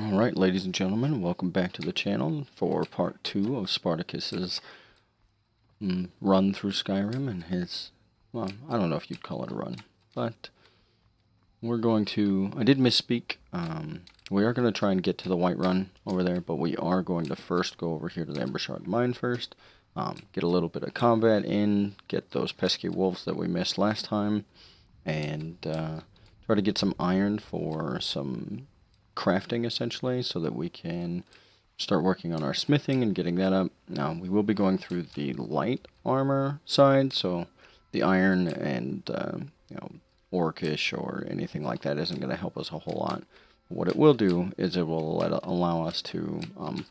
Alright, ladies and gentlemen, welcome back to the channel for part 2 of Spartacus's run through Skyrim and his, well, I don't know if you'd call it a run, but we're going to, I did misspeak, we are going to try and get to the Whiterun over there, but we are going to first go over here to the Ember Shard Mine first, get a little bit of combat in, get those pesky wolves that we missed last time, and try to get some iron for some crafting essentially so that we can start working on our smithing and getting that up. Now we will be going through the light armor side, so the iron and orcish or anything like that isn't going to help us a whole lot. What it will do is it will allow us to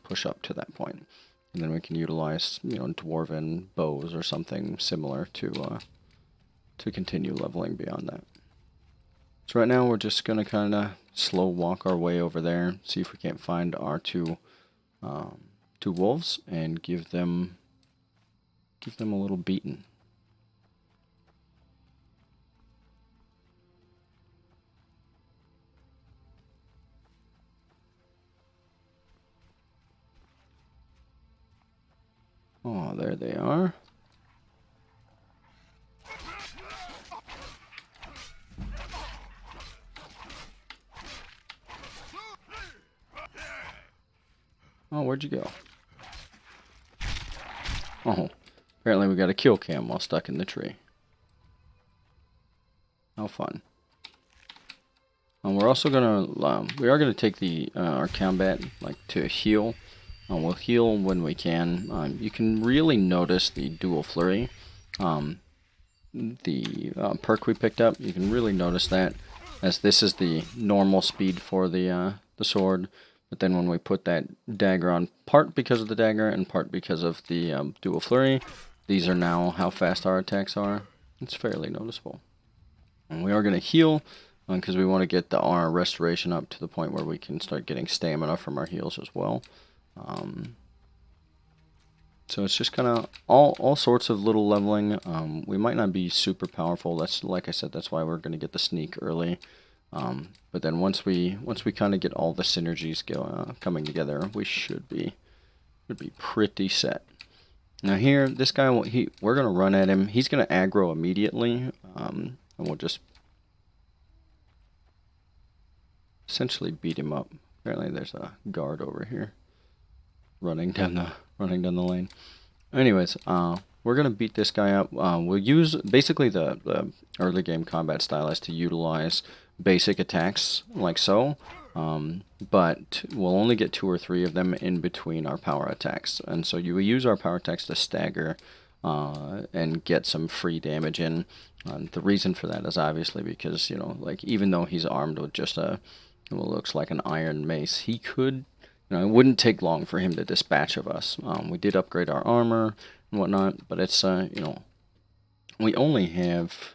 push up to that point, and then we can utilize dwarven bows or something similar to continue leveling beyond that. So right now we're just going to kind of slow walk our way over there, see if we can't find our two wolves and give them a little beating. Oh, there they are. Oh, where'd you go? Oh, apparently we got a kill cam while stuck in the tree. How fun. We're also gonna, we are gonna take the our combat to heal. We'll heal when we can. You can really notice the dual flurry. The perk we picked up, you can really notice that, as this is the normal speed for the sword. But then when we put that dagger on, part because of the dagger and part because of the dual flurry, these are now how fast our attacks are. It's fairly noticeable. And we are going to heal because we want to get our restoration up to the point where we can start getting stamina from our heals as well. So it's just kind of all sorts of little leveling. We might not be super powerful. That's, like I said, that's why we're going to get the sneak early. But then once we kind of get all the synergies coming together, we should be pretty set. Now here, this guy, we're gonna run at him. He's gonna aggro immediately, and we'll just essentially beat him up. Apparently, there's a guard over here running down the lane. Anyways, we're gonna beat this guy up. We'll use basically the early game combat style is to utilize basic attacks like so, but we'll only get 2 or 3 of them in between our power attacks, and so you will use our power attacks to stagger and get some free damage in. The reason for that is obviously because even though he's armed with just what looks like an iron mace, he could, it wouldn't take long for him to dispatch of us. We did upgrade our armor and whatnot, but it's we only have,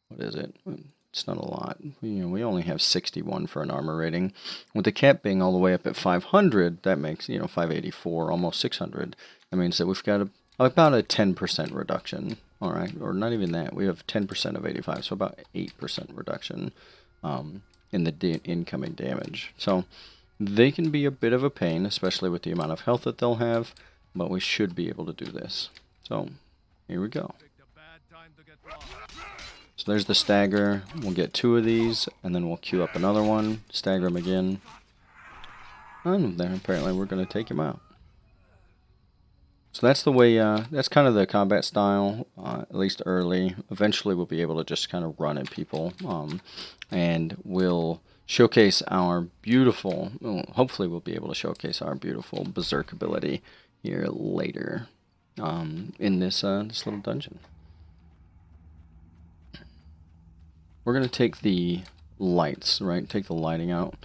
what is it? It's not a lot. We only have 61 for an armor rating. With the cap being all the way up at 500, that makes 584, almost 600. That means that we've got about a 10% reduction. All right, or not even that. We have 10% of 85, so about 8% reduction in the incoming damage. So they can be a bit of a pain, especially with the amount of health that they'll have. But we should be able to do this. So here we go. So there's the stagger. We'll get 2 of these, and then we'll queue up another one, stagger him again. And then apparently we're going to take him out. So that's the way, that's kind of the combat style, at least early. Eventually we'll be able to just kind of run at people, and we'll showcase our beautiful, hopefully we'll be able to showcase our beautiful Berserk ability here later in this little dungeon. We're going to take the lights, right? Take the lighting out.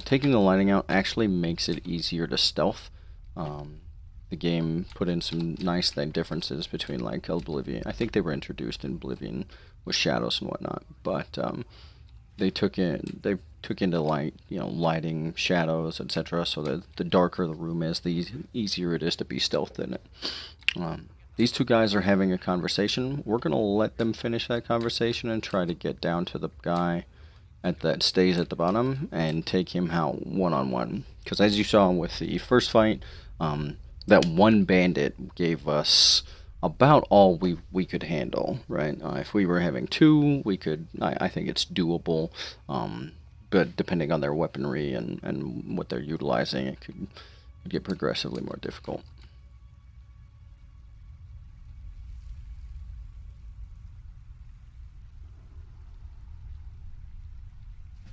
Taking the lighting out actually makes it easier to stealth. The game put in some nice differences between like Oblivion. I think they were introduced in Oblivion with shadows and whatnot, but they took into lighting, shadows, etc. So that the darker the room is, the easier it is to be stealthed in it. These two guys are having a conversation. We're going to let them finish that conversation and try to get down to the guy that stays at the bottom and take him out one-on-one. Because as you saw with the first fight, that one bandit gave us about all we could handle, right? If we were having two, we could. I think it's doable, but depending on their weaponry and what they're utilizing, it could get progressively more difficult.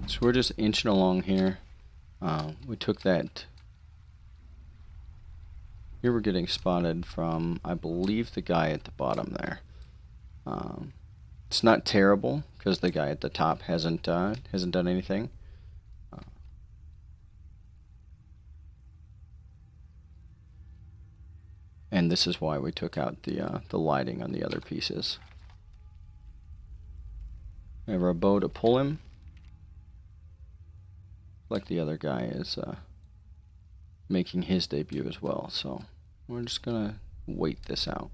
So we're just inching along here. We took that. Here we're getting spotted from, I believe, the guy at the bottom there. It's not terrible because the guy at the top hasn't done anything. And this is why we took out the lighting on the other pieces. We have our bow to pull him. Like the other guy is making his debut as well, so we're just gonna wait this out.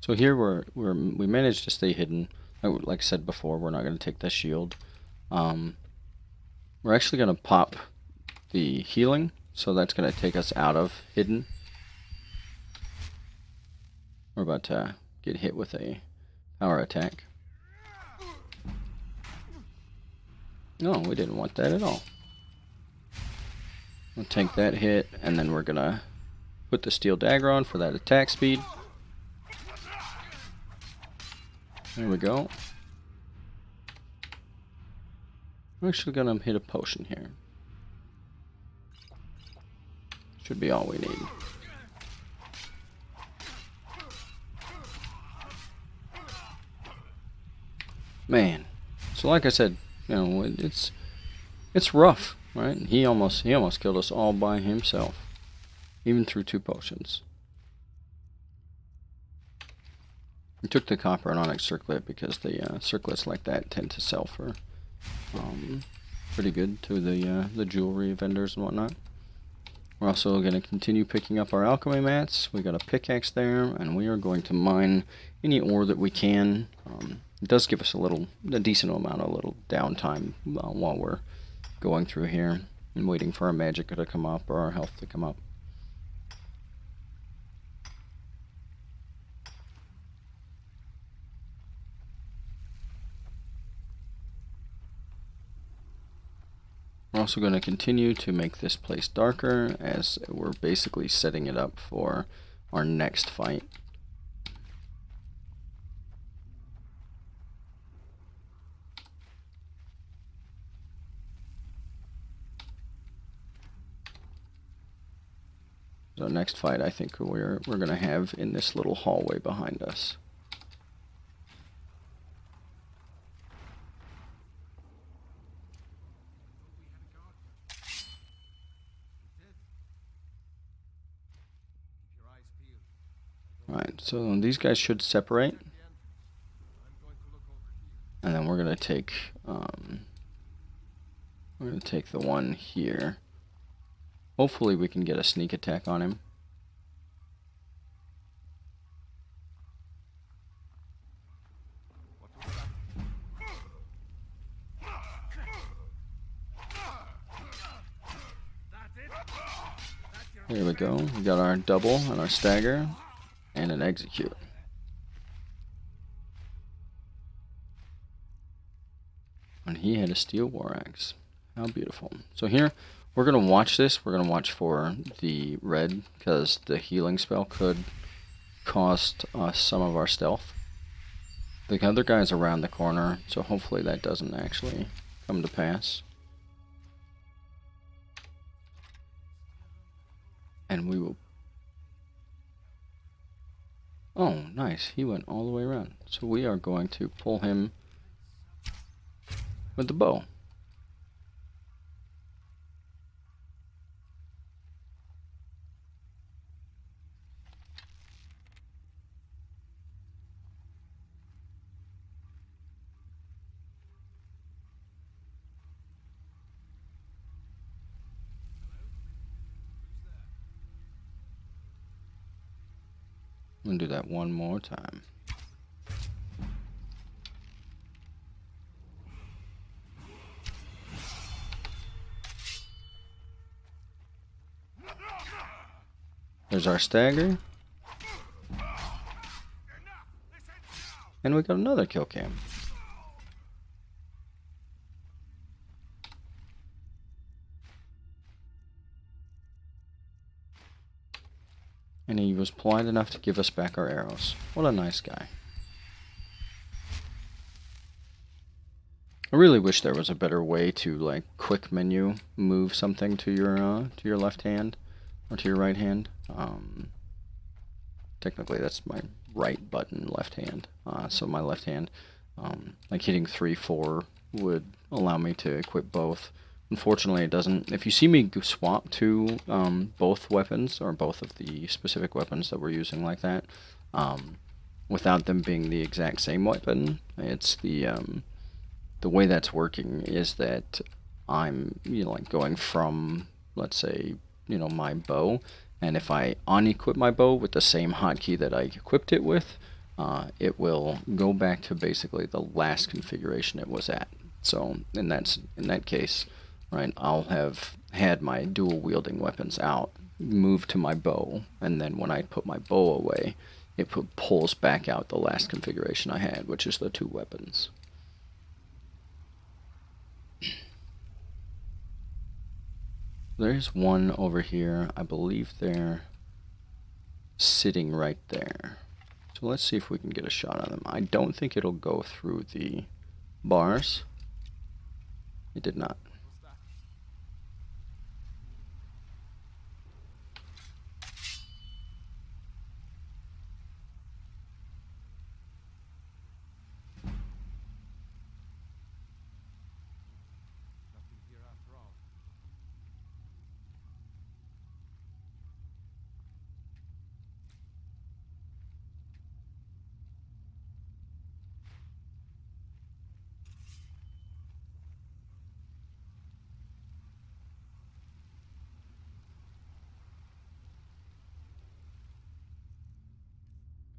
So here we managed to stay hidden. Like I said before, we're not going to take the shield. We're actually going to pop the healing, so that's going to take us out of hidden. We're about to get hit with a power attack. No, we didn't want that at all. We'll take that hit, and then we're going to put the steel dagger on for that attack speed. There we go. We're actually going to hit a potion here. Should be all we need. Man. So like I said, you know, it's rough, right? He almost killed us all by himself. Even through 2 potions. We took the copper and onyx circlet because the circlets like that tend to sell for pretty good to the jewelry vendors and whatnot. We're also going to continue picking up our alchemy mats. We got a pickaxe there, and we are going to mine any ore that we can. It does give us a decent amount of little downtime while we're going through here and waiting for our magic to come up or our health to come up. We're also going to continue to make this place darker as we're basically setting it up for our next fight. So next fight I think we're going to have in this little hallway behind us. Alright, so these guys should separate. And then we're gonna take the one here. Hopefully we can get a sneak attack on him. Here we go. We got our double and our stagger. And an execute. And he had a steel war axe. How beautiful. So here we're gonna watch this. We're gonna watch for the red because the healing spell could cost us some of our stealth. The other guy's around the corner, so hopefully that doesn't actually come to pass. And we will... Oh, nice. He went all the way around. So we are going to pull him with the bow. I'm gonna do that one more time. There's our stagger. And we got another kill cam. And he was polite enough to give us back our arrows. What a nice guy. I really wish there was a better way to like quick menu move something to your left hand or to your right hand. Technically that's my right button, left hand. So my left hand, like hitting 3, 4 would allow me to equip both. Unfortunately, it doesn't. If you see me swap to both weapons, or both of the specific weapons that we're using like that, without them being the exact same weapon, it's the way that's working is that I'm, like going from, let's say, my bow, and if I unequip my bow with the same hotkey that I equipped it with, it will go back to basically the last configuration it was at. So in that case, right, I'll have had my dual wielding weapons out, move to my bow, and then when I put my bow away, it pulls back out the last configuration I had, which is the 2 weapons. There's one over here. I believe they're sitting right there. So let's see if we can get a shot on them. I don't think it'll go through the bars. It did not.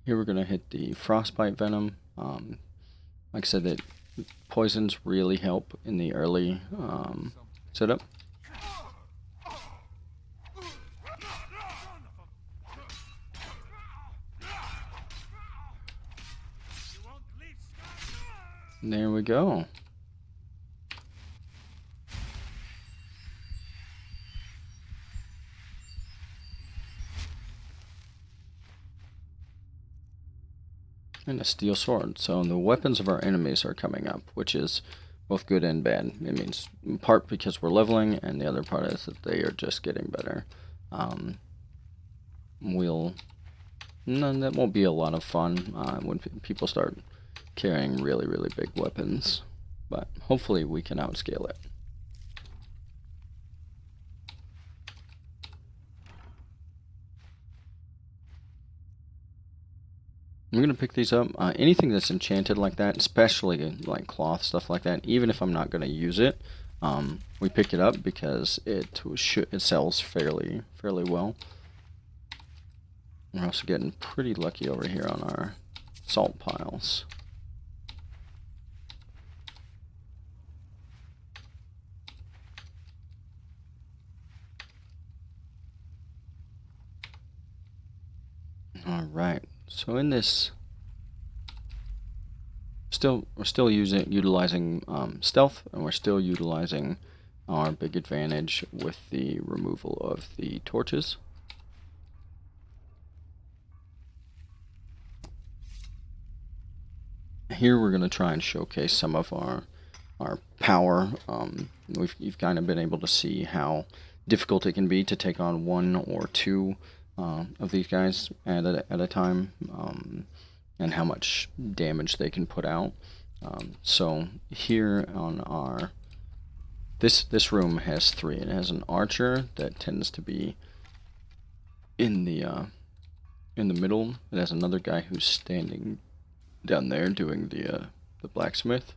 Here we're going to hit the frostbite venom. Like I said, that poisons really help in the early setup. And there we go. And a steel sword. So the weapons of our enemies are coming up, which is both good and bad. It means in part because we're leveling, and the other part is that they are just getting better. That won't be a lot of fun when people start carrying really, really big weapons, but hopefully we can outscale it. I'm going to pick these up. Anything that's enchanted like that, especially like cloth, stuff like that, even if I'm not going to use it, we pick it up because it sells fairly well. We're also getting pretty lucky over here on our salt piles. All right. So in this, we're still utilizing stealth, and we're still utilizing our big advantage with the removal of the torches. Here we're going to try and showcase some of our power. You've kind of been able to see how difficult it can be to take on one or two of these guys at a time, and how much damage they can put out. So here on our this room has three. It has an archer that tends to be in the middle. It has another guy who's standing down there doing the blacksmith,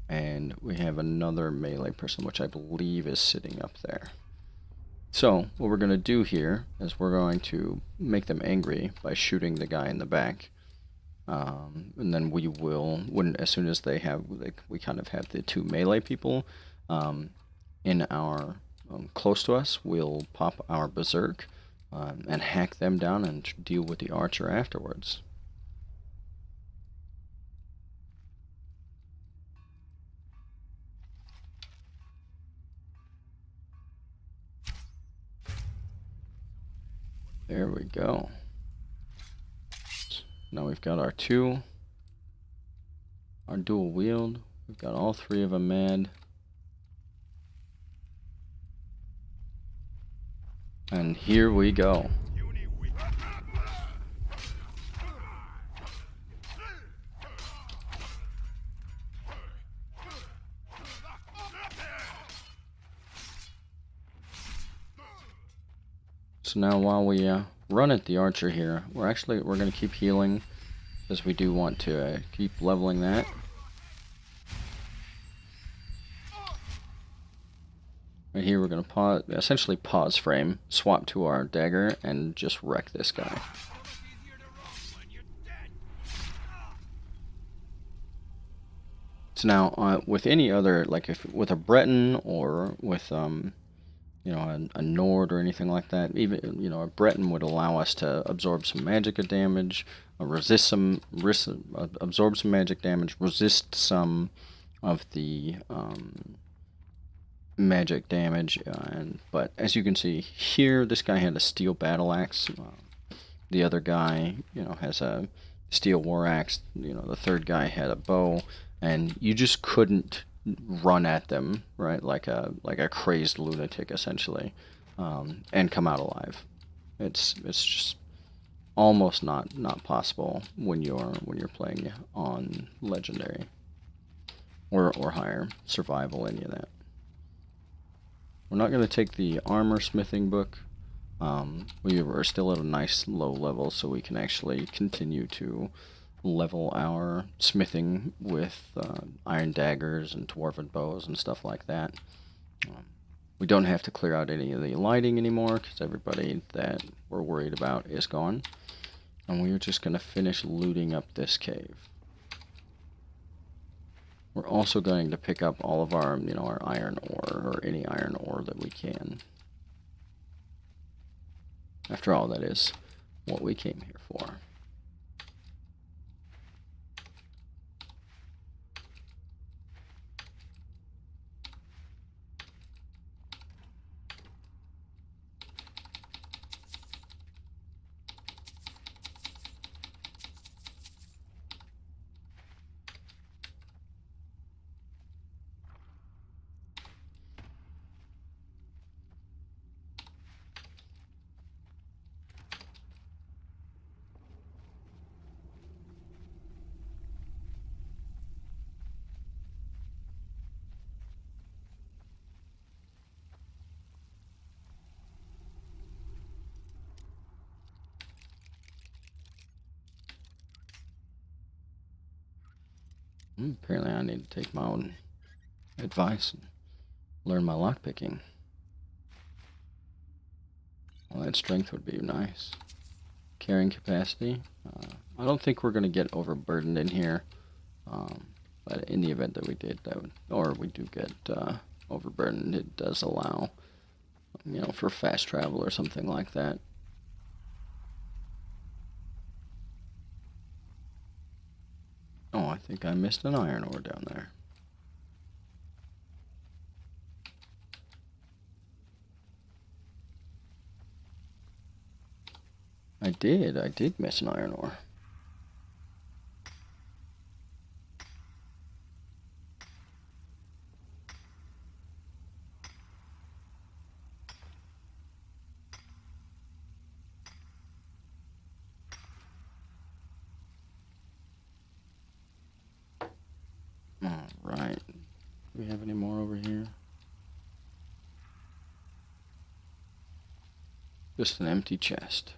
and we have another melee person, which I believe is sitting up there. So what we're going to do here is we're going to make them angry by shooting the guy in the back, and then we will, as soon as they have, we kind of have the two melee people in our close to us, we'll pop our Berserk and hack them down and deal with the archer afterwards. There we go. Now we've got our dual wield. We've got all three of them mad. And here we go. So now while we run at the archer here, we're going to keep healing, because we do want to keep leveling that. Right here we're going to essentially pause frame, swap to our dagger, and just wreck this guy. So now with any other, like with a Breton or with you know, a Nord or anything like that, even, you know, a Breton would allow us to absorb some magic damage, absorb some magic damage, resist some of the magic damage, but as you can see here, this guy had a steel battle axe. The other guy, you know, has a steel war axe. You know, the third guy had a bow, and you just couldn't run at them, right, like a crazed lunatic essentially, and come out alive. It's just almost not possible when you're playing on legendary or higher survival, any of that. We're not going to take the armor smithing book. We are still at a nice low level, so we can actually continue to level our smithing with iron daggers and dwarven bows and stuff like that. We don't have to clear out any of the lighting anymore, because everybody that we're worried about is gone. And we're just going to finish looting up this cave. We're also going to pick up all of our, you know, our iron ore, or any iron ore that we can. After all, that is what we came here for. Apparently I need to take my own advice and learn my lockpicking. Well, that strength would be nice. Carrying capacity. I don't think we're going to get overburdened in here. But in the event that we did, or we do get overburdened, it does allow, you know, for fast travel or something like that. Oh, I think I missed an iron ore down there. I did miss an iron ore. Alright. Do we have any more over here? Just an empty chest.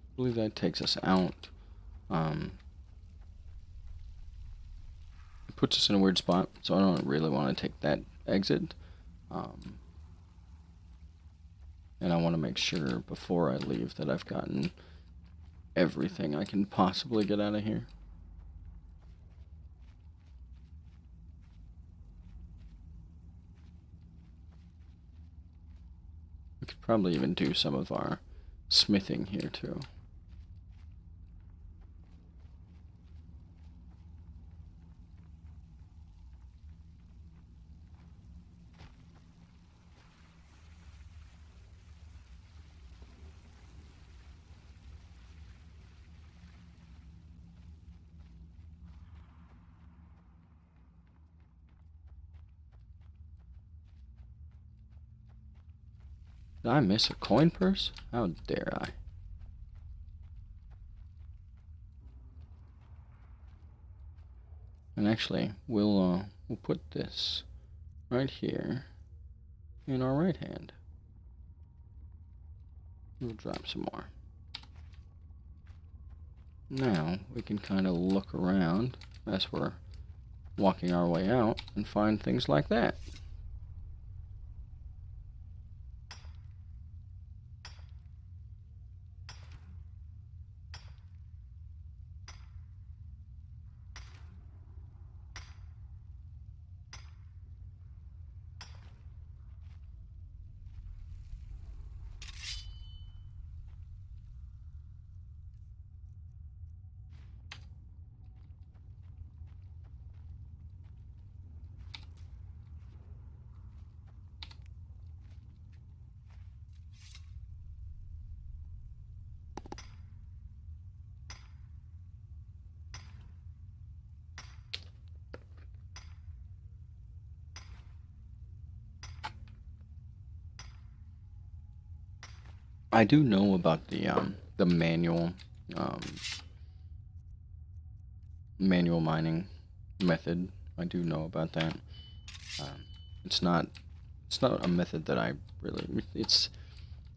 I believe that takes us out. It puts us in a weird spot, so I don't really want to take that exit. And I want to make sure before I leave that I've gotten everything I can possibly get out of here. We could probably even do some of our smithing here too. Did I miss a coin purse? How dare I? And actually, we'll put this right here in our right hand. We'll drop some more. Now we can kind of look around as we're walking our way out and find things like that. I do know about the manual mining method. I do know about that. It's not a method that I really. It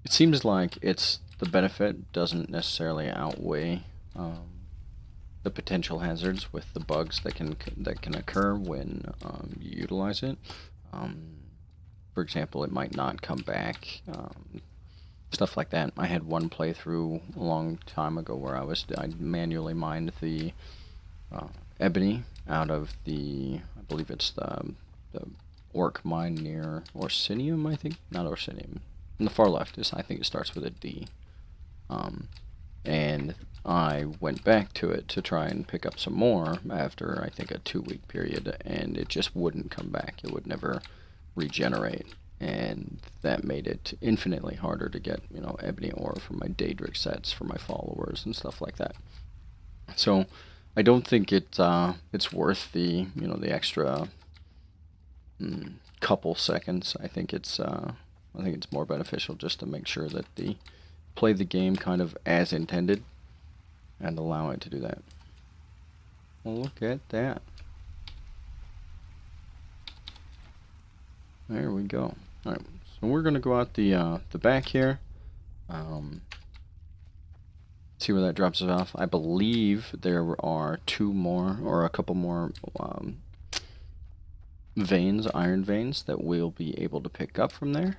seems like the benefit doesn't necessarily outweigh the potential hazards with the bugs that can occur when you utilize it. For example, it might not come back. Stuff like that. I had one playthrough a long time ago where I manually mined the ebony out of I believe it's the orc mine near Orsinium, I think. Not Orsinium. On the far left, I think it starts with a D. And I went back to it to try and pick up some more after, I think, a 2-week period, and it just wouldn't come back. It would never regenerate. And that made it infinitely harder to get, ebony ore for my Daedric sets, for my followers, and stuff like that. So, I don't think it's worth the extra couple seconds. I think it's more beneficial just to make sure that play the game kind of as intended, and allow it to do that. Well, look at that. There we go. Alright, so we're gonna go out the back here. See where that drops us off. I believe there are 2 more, or a couple more veins, iron veins, that we'll be able to pick up from there.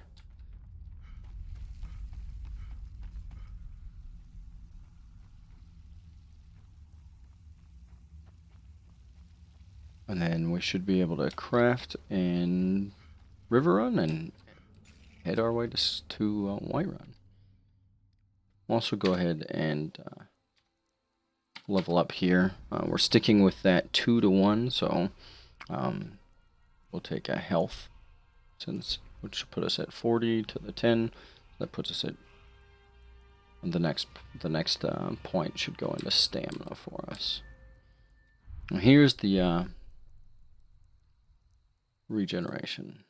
And then we should be able to craft in Riverrun and head our way to Whiterun. We'll also go ahead and level up here. We're sticking with that 2 to 1, so we'll take a health, which will put us at 40 to the 10. That puts us at the next point should go into stamina for us. And here's the regeneration.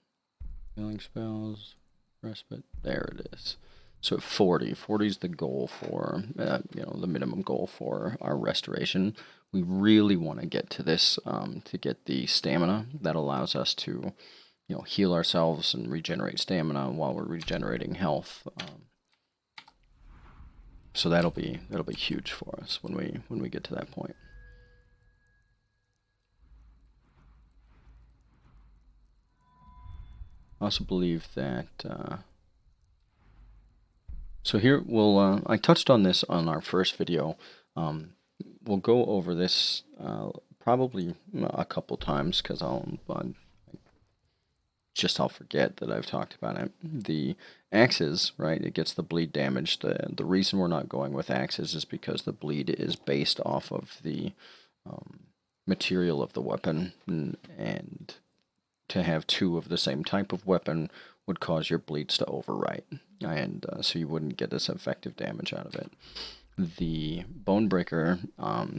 Healing spells, respite. There it is. So at 40 is the goal for, the minimum goal for our restoration. We really want to get to this to get the stamina. That allows us to, heal ourselves and regenerate stamina while we're regenerating health. So that'll be huge for us when we get to that point. I also believe that. So here we'll, I touched on this on our first video. We'll go over this probably a couple times because I'll forget that I've talked about it. The axes, right, it gets the bleed damage. The reason we're not going with axes is because the bleed is based off of the material of the weapon, and to have 2 of the same type of weapon would cause your bleeds to overwrite, and so you wouldn't get this effective damage out of it. The Bonebreaker,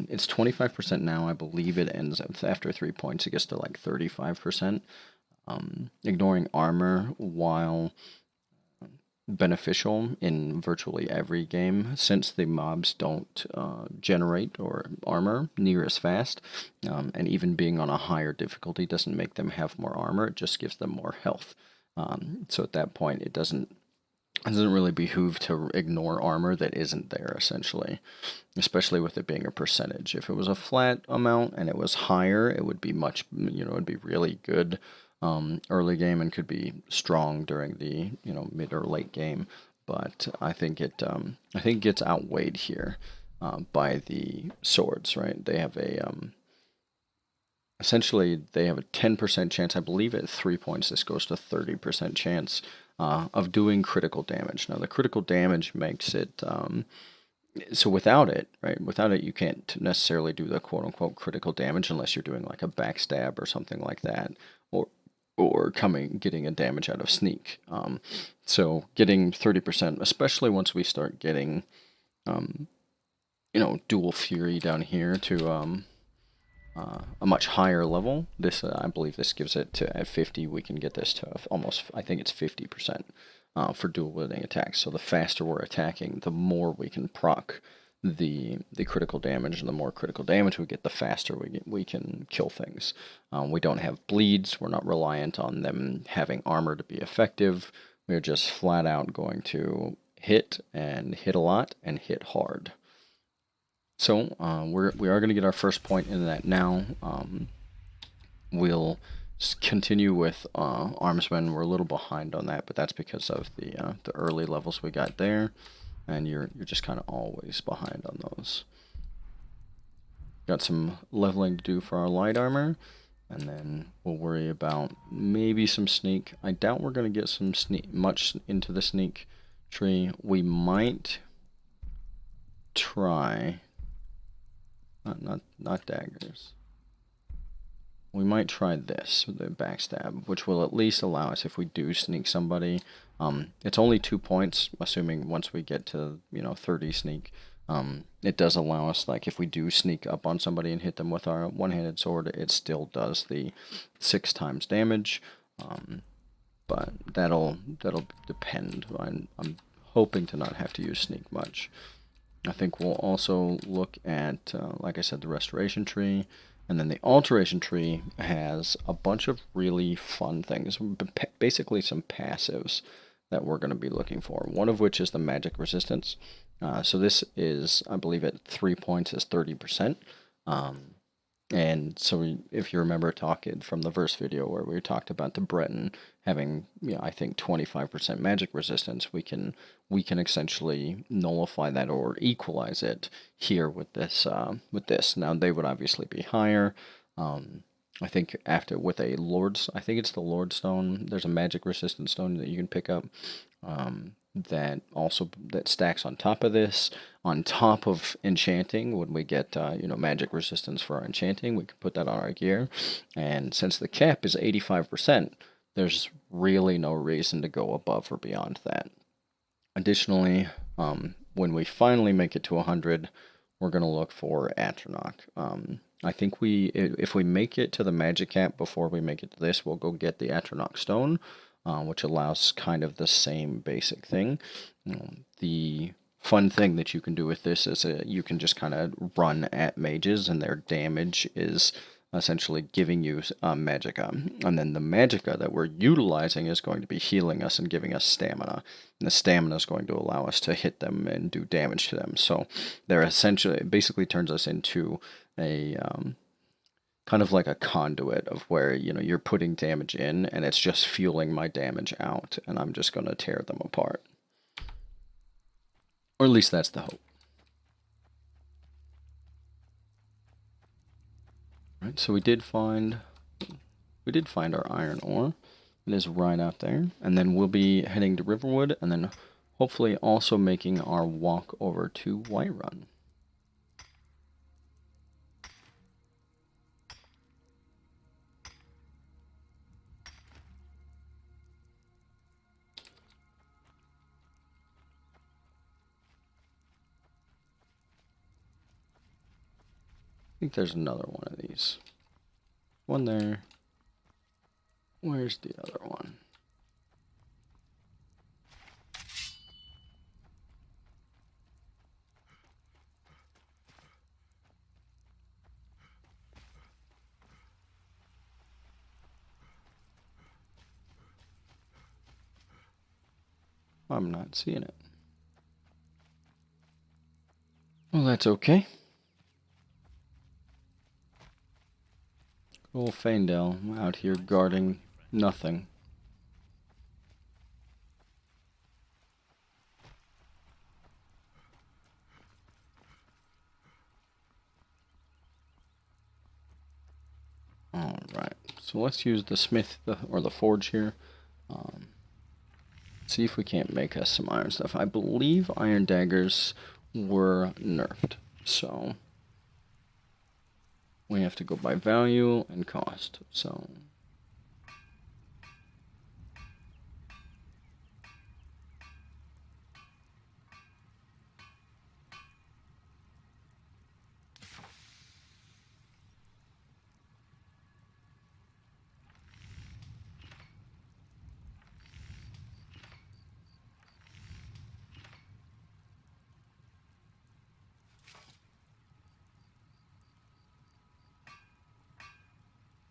it's 25% now. I believe it ends after 3 points. It gets to like 35%. Ignoring armor, while beneficial in virtually every game, since the mobs don't generate or armor near as fast, and even being on a higher difficulty doesn't make them have more armor. It just gives them more health. So at that point, it doesn't really behoove to ignore armor that isn't there, essentially, especially with it being a percentage. If it was a flat amount and it was higher, it would be much, it'd be really good early game and could be strong during the mid or late game. But I think it gets outweighed here by the swords. Right? They have a essentially they have a 10% chance. I believe at 3 points this goes to 30% chance of doing critical damage. Now the critical damage makes it so without it, you can't necessarily do the quote-unquote critical damage unless you're doing like a backstab or something like that, or getting a damage out of sneak. So getting 30%, especially once we start getting, dual fury down here to a much higher level. This I believe this gives it to at 50. We can get this to almost, I think it's 50% for dual wielding attacks. So the faster we're attacking, the more we can proc the critical damage, and the more critical damage we get, the faster we can kill things. We don't have bleeds. We're not reliant on them having armor to be effective. We're just flat out going to hit a lot and hit hard. So we are going to get our first point in that now. We'll continue with Armsmen. We're a little behind on that, but that's because of the early levels we got there, and you're just kind of always behind on those. Got some leveling to do for our light armor, and then we'll worry about maybe some sneak. I doubt we're going to get some much into the sneak tree. We might try. Not daggers. We might try this, the backstab, which will at least allow us, if we do sneak somebody, it's only 2 points, assuming once we get to 30 sneak. It does allow us, like, if we do sneak up on somebody and hit them with our one-handed sword, it still does the 6 times damage. But that'll depend. I'm hoping to not have to use sneak much. I think we'll also look at, like I said, the restoration tree, and then the alteration tree has a bunch of really fun things, basically some passives that we're going to be looking for, one of which is the magic resistance. So this is, I believe at 3 points is 30%. And so if you remember talking from the verse video where we talked about the Breton having, I think 25% magic resistance, we can essentially nullify that or equalize it here with this. Now they would obviously be higher. I think after with a Lord's, I think it's the Lord Stone. There's a magic resistant stone that you can pick up. That also that stacks on top of this, on top of enchanting. When we get magic resistance for our enchanting, we can put that on our gear. And since the cap is 85%, there's really no reason to go above or beyond that. Additionally, when we finally make it to 100, we're going to look for Atronach. I think if we make it to the magic cap before we make it to this, we'll go get the Atronach stone, which allows kind of the same basic thing. The fun thing that you can do with this is you can just kind of run at mages, and their damage is essentially giving you magicka. And then the magicka that we're utilizing is going to be healing us and giving us stamina. And the stamina is going to allow us to hit them and do damage to them. So they're essentially, it basically turns us into a kind of like a conduit of where, you're putting damage in and it's just fueling my damage out, and I'm just going to tear them apart. Or at least that's the hope. Right, so we did find our iron ore. It is right out there. And then we'll be heading to Riverwood, and then hopefully also making our walk over to Whiterun. I think there's another one of these. One there. Where's the other one? I'm not seeing it. Well, that's okay. Old Faendale out here guarding nothing. Alright, so let's use the smith or the forge here. See if we can't make us some iron stuff. I believe iron daggers were nerfed, so we have to go by value and cost. So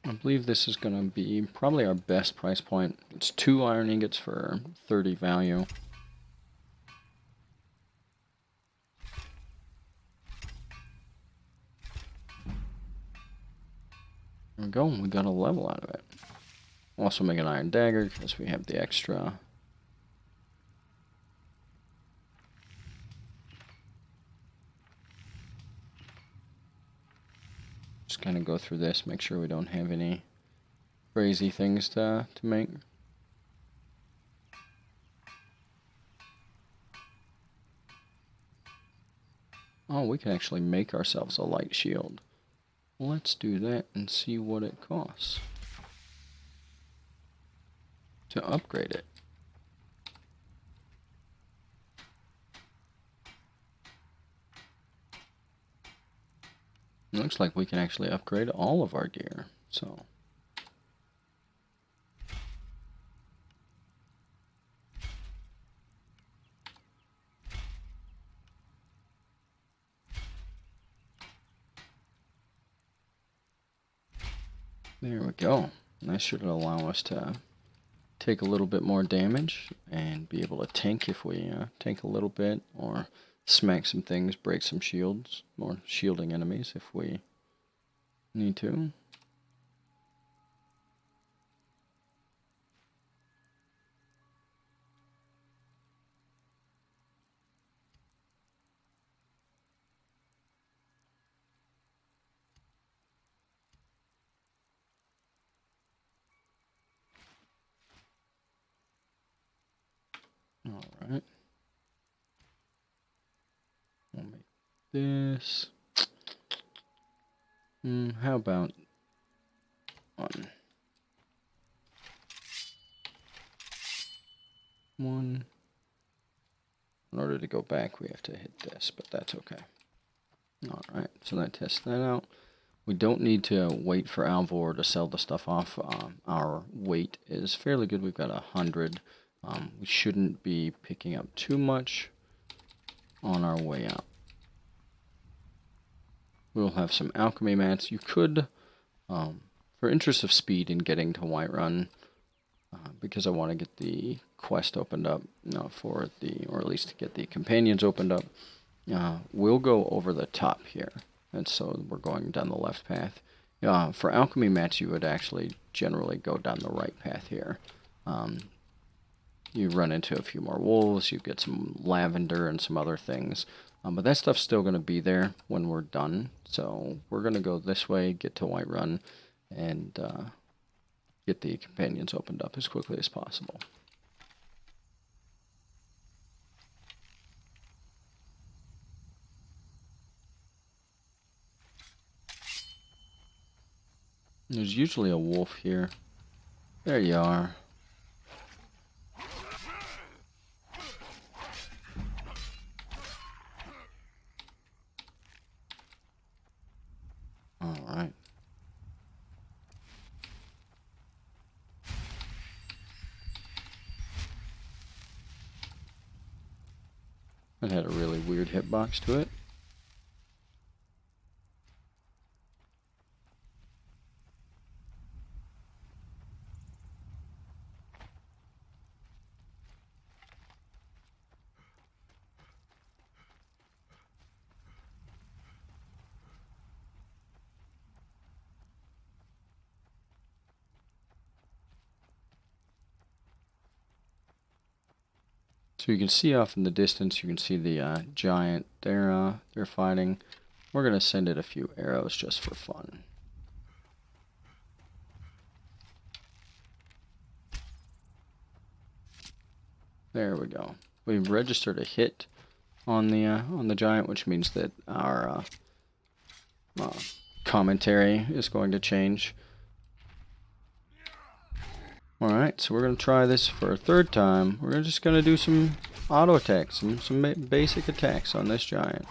I believe this is going to be probably our best price point. It's 2 iron ingots for 30 value. There we go, we got a level out of it. Also make an iron dagger because we have the extra. Just kind of go through this, make sure we don't have any crazy things to make. Oh, we can actually make ourselves a light shield. Let's do that and see what it costs to upgrade it. It looks like we can actually upgrade all of our gear, so. There we go. That should allow us to take a little bit more damage and be able to tank if we tank a little bit, or smack some things, break some shields, or shielding enemies if we need to. Alright. We'll make this. How about one? In order to go back, we have to hit this, but that's okay. Alright, so that tests that out. We don't need to wait for Alvor to sell the stuff off. Our weight is fairly good. We've got 100. We shouldn't be picking up too much on our way out. We'll have some alchemy mats. You could, for interest of speed in getting to Whiterun, because I want to get the quest opened up or at least get the companions opened up, we'll go over the top here. And so we're going down the left path. For alchemy mats, you would actually generally go down the right path here. You run into a few more wolves, you get some lavender and some other things. But that stuff's still going to be there when we're done. So we're going to go this way, get to Whiterun, and get the companions opened up as quickly as possible. There's usually a wolf here. There you are. Alright. It had a really weird hitbox to it. So you can see off in the distance, you can see the giant. They're fighting. We're gonna send it a few arrows just for fun. There we go. We've registered a hit on the giant, which means that our commentary is going to change. Alright, so we're going to try this for a third time. We're just going to do some auto attacks, some basic attacks on this giant.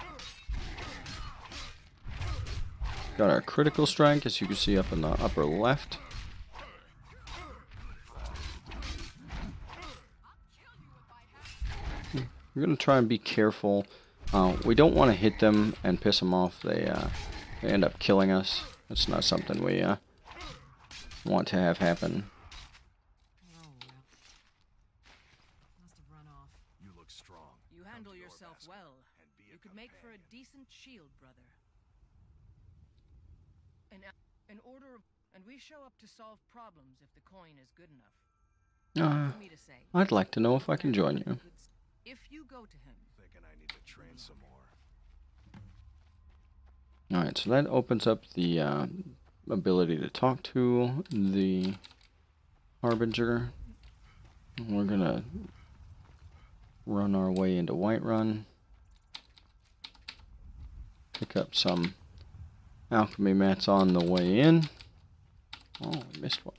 Got our critical strike, as you can see up in the upper left. We're going to try and be careful. We don't want to hit them and piss them off. They end up killing us. That's not something we want to have happen. Well, you could make for a decent shield, brother. And we show up to solve problems if the coin is good enough. For me to say. I'd like to know if I can join you. If you go to him. Thinking I need to train some more. Alright, so that opens up the ability to talk to the Harbinger. We're gonna run our way into Whiterun. Pick up some alchemy mats on the way in. Oh, we missed one.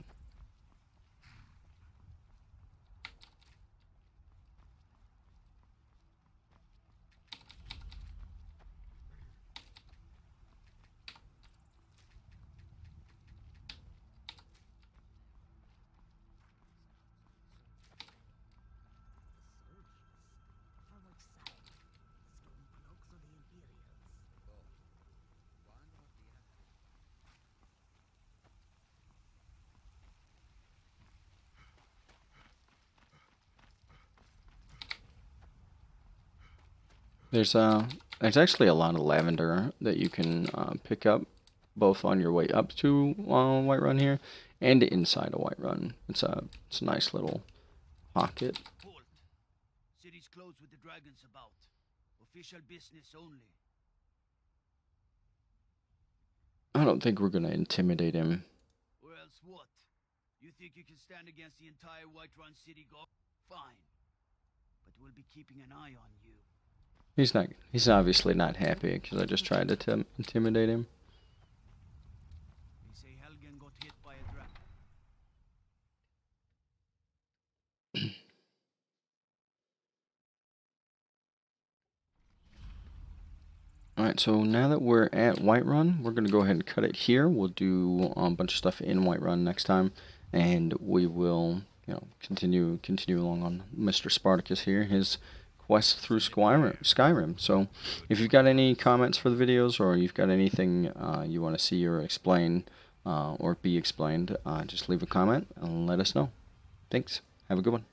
There's actually a lot of lavender that you can pick up, both on your way up to Whiterun here, and inside of Whiterun. It's a nice little pocket. Halt. City's closed with the dragons about. Official business only. I don't think we're gonna intimidate him. Or else what? You think you can stand against the entire Whiterun city guard? Fine. but we'll be keeping an eye on you. He's not. He's obviously not happy because I just tried to intimidate him. They say Helgen got hit by a dragon. Alright, so now that we're at Whiterun, we're going to go ahead and cut it here. We'll do a bunch of stuff in Whiterun next time, and we will, you know, continue along on Mr. Spartacus here, his quest through Skyrim. So, if you've got any comments for the videos, or you've got anything you want to see or explain, or be explained, just leave a comment and let us know. Thanks. Have a good one.